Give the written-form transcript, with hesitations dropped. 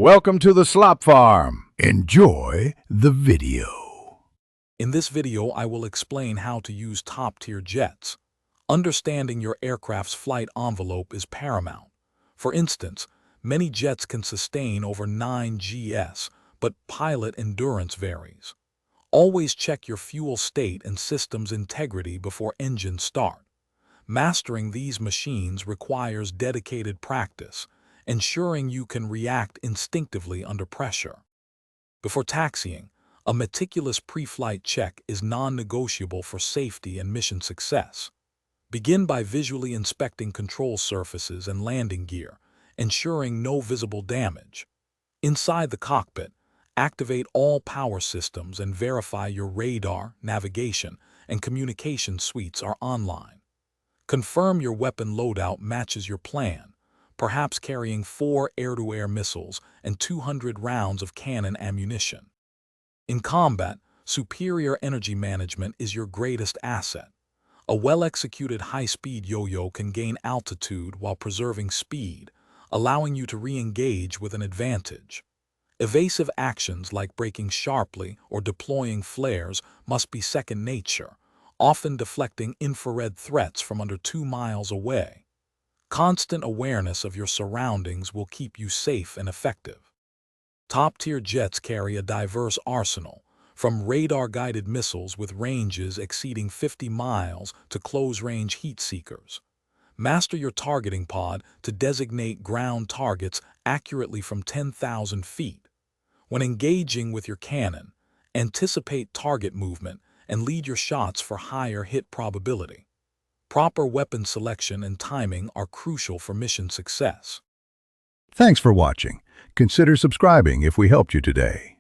Welcome to the Slop Farm. Enjoy the video. In this video, I will explain how to use top-tier jets. Understanding your aircraft's flight envelope is paramount. For instance, many jets can sustain over 9 gs, but pilot endurance varies. Always check your fuel state and system's integrity before engines start. Mastering these machines requires dedicated practice, ensuring you can react instinctively under pressure. Before taxiing, a meticulous pre-flight check is non-negotiable for safety and mission success. Begin by visually inspecting control surfaces and landing gear, ensuring no visible damage. Inside the cockpit, activate all power systems and verify your radar, navigation, and communication suites are online. Confirm your weapon loadout matches your plan, perhaps carrying 4 air-to-air missiles and 200 rounds of cannon ammunition. In combat, superior energy management is your greatest asset. A well-executed high-speed yo-yo can gain altitude while preserving speed, allowing you to re-engage with an advantage. Evasive actions like braking sharply or deploying flares must be second nature, often deflecting infrared threats from under 2 miles away. Constant awareness of your surroundings will keep you safe and effective. Top-tier jets carry a diverse arsenal, from radar-guided missiles with ranges exceeding 50 miles to close-range heat seekers. Master your targeting pod to designate ground targets accurately from 10,000 feet. When engaging with your cannon, anticipate target movement and lead your shots for higher hit probability. Proper weapon selection and timing are crucial for mission success. Thanks for watching. Consider subscribing if we helped you today.